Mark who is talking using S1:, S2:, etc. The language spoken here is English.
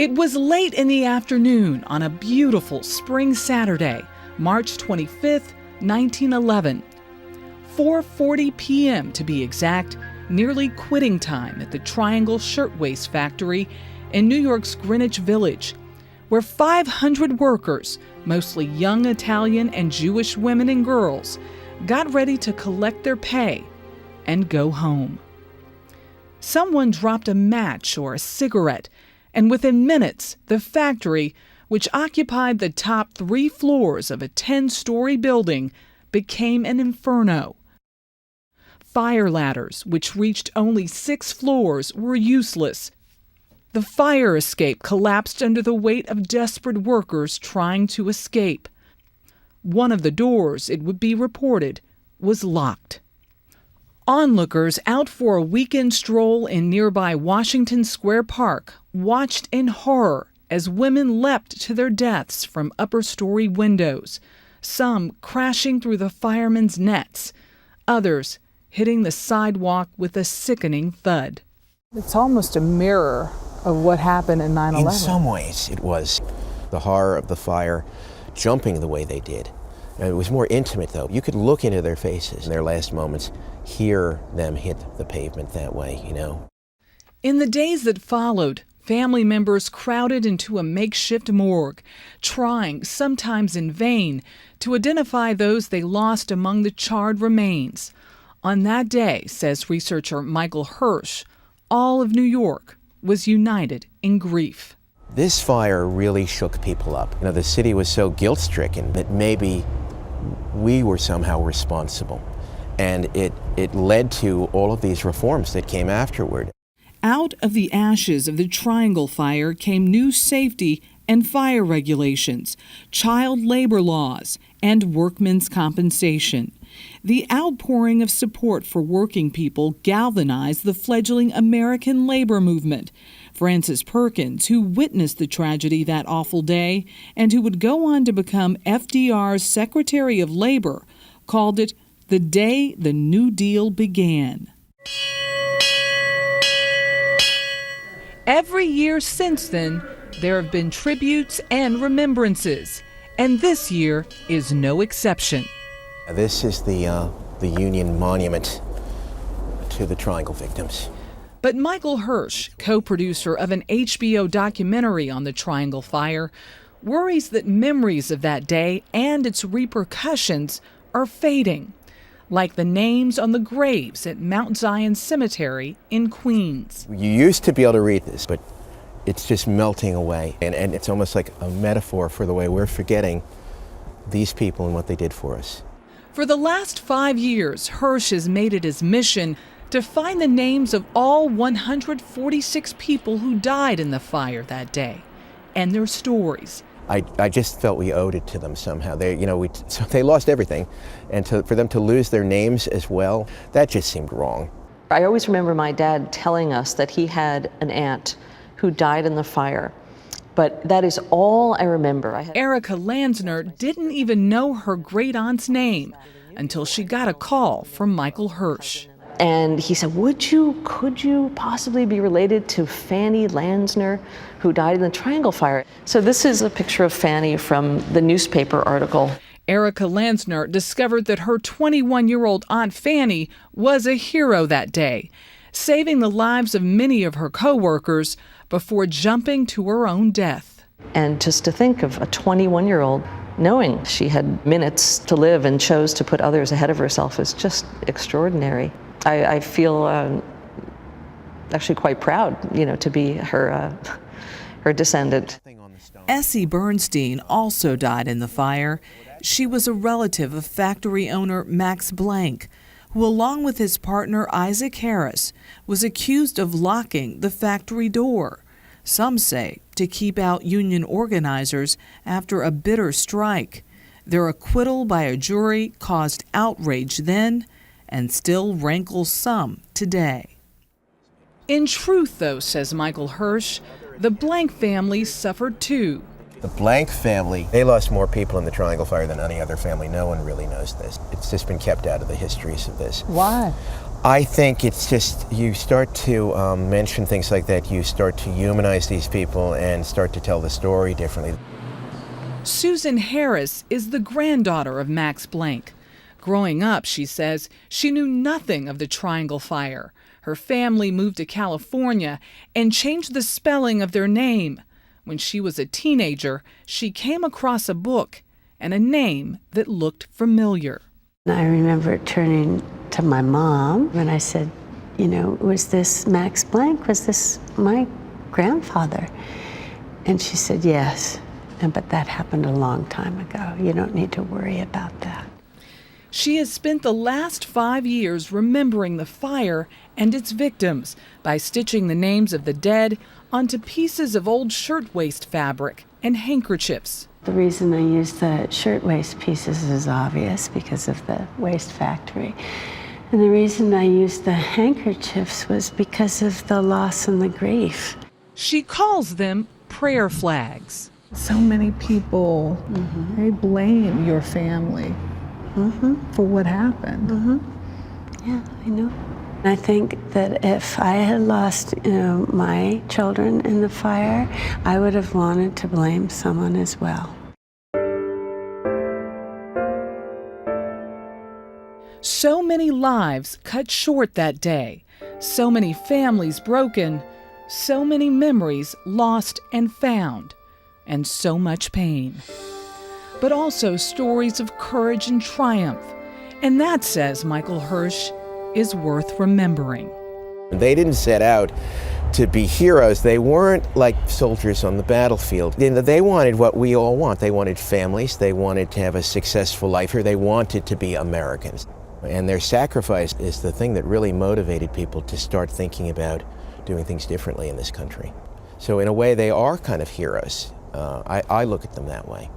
S1: It was late in the afternoon on a beautiful spring Saturday, March 25th, 1911. 4:40 p.m. to be exact, nearly quitting time at the Triangle Shirtwaist factory in New York's Greenwich Village, where 500 workers, mostly young Italian and Jewish women and girls, got ready to collect their pay and go home. Someone dropped a match or a cigarette, and within minutes, the factory, which occupied the top 3 floors of a 10-story building, became an inferno. Fire ladders, which reached only 6 floors, were useless. The fire escape collapsed under the weight of desperate workers trying to escape. One of the doors, it would be reported, was locked. Onlookers out for a weekend stroll in nearby Washington Square Park watched in horror as women leapt to their deaths from upper-story windows, some crashing through the firemen's nets, others hitting the sidewalk with a sickening thud. It's almost a mirror of what happened in 9/11.
S2: In some ways, it was. The horror of the fire jumping the way they did. It was more intimate, though. You could look into their faces in their last moments, hear them hit the pavement that way, you know.
S1: In the days that followed, family members crowded into a makeshift morgue, trying, sometimes in vain, to identify those they lost among the charred remains. On that day, says researcher Michael Hirsch, all of New York was united in grief.
S2: This fire really shook people up. You know, the city was so guilt-stricken that maybe we were somehow responsible. And it led to all of these reforms that came afterward.
S1: Out of the ashes of the Triangle fire came new safety and fire regulations, child labor laws, and workmen's compensation. The outpouring of support for working people galvanized the fledgling American labor movement. Frances Perkins, who witnessed the tragedy that awful day and who would go on to become FDR's Secretary of Labor, called it the day the New Deal began. Every year since then, there have been tributes and remembrances, and this year is no exception.
S2: This is the Union Monument to the Triangle victims.
S1: But Michael Hirsch, co-producer of an HBO documentary on the Triangle fire, worries that memories of that day and its repercussions are fading, like the names on the graves at Mount Zion Cemetery in Queens.
S2: You used to be able to read this, but it's just melting away. And it's almost like a metaphor for the way we're forgetting these people and what they did for us.
S1: For the last 5 years, Hirsch has made it his mission to find the names of all 146 people who died in the fire that day and their stories.
S2: I just felt we owed it to them somehow. So they lost everything, and for them to lose their names as well, that just seemed wrong.
S3: I always remember my dad telling us that he had an aunt who died in the fire, but that is all I remember.
S1: Erica Lansner didn't even know her great-aunt's name until she got a call from Michael Hirsch.
S3: And he said, could you possibly be related to Fanny Lansner, who died in the Triangle fire? So this is a picture of Fanny from the newspaper article.
S1: Erica Lansner discovered that her 21-year-old Aunt Fanny was a hero that day, saving the lives of many of her co-workers before jumping to her own death.
S3: And just to think of a 21-year-old knowing she had minutes to live and chose to put others ahead of herself is just extraordinary. I feel actually quite proud, to be her descendant.
S1: Essie Bernstein also died in the fire. She was a relative of factory owner Max Blank, who, along with his partner Isaac Harris, was accused of locking the factory door. Some say to keep out union organizers after a bitter strike. Their acquittal by a jury caused outrage then and still rankles some today. In truth, though, says Michael Hirsch, the Blank family suffered too.
S2: The Blank family, they lost more people in the Triangle fire than any other family. No one really knows this. It's just been kept out of the histories of this.
S1: Why?
S2: I think it's just, you start to mention things like that, you start to humanize these people and start to tell the story differently.
S1: Susan Harris is the granddaughter of Max Blank. Growing up, she says, she knew nothing of the Triangle Fire. Her family moved to California and changed the spelling of their name. When she was a teenager, she came across a book and a name that looked familiar.
S4: I remember turning to my mom and I said, you know, was this Max Blank? Was this my grandfather? And she said, yes, but that happened a long time ago. You don't need to worry about that.
S1: She has spent the last 5 years remembering the fire and its victims by stitching the names of the dead onto pieces of old shirtwaist fabric and handkerchiefs.
S4: The reason I use the shirtwaist pieces is obvious because of the waste factory. And the reason I used the handkerchiefs was because of the loss and the grief.
S1: She calls them prayer flags.
S5: So many people, they blame your family for what happened.
S4: Yeah, I know. I think that if I had lost, my children in the fire, I would have wanted to blame someone as well.
S1: So many lives cut short that day, so many families broken, so many memories lost and found, and so much pain. But also stories of courage and triumph, and that, says Michael Hirsch, is worth remembering.
S2: They didn't set out to be heroes. They weren't like soldiers on the battlefield. They wanted what we all want. They wanted families. They wanted to have a successful life here. They wanted to be Americans. And their sacrifice is the thing that really motivated people to start thinking about doing things differently in this country. So in a way, they are kind of heroes. I look at them that way.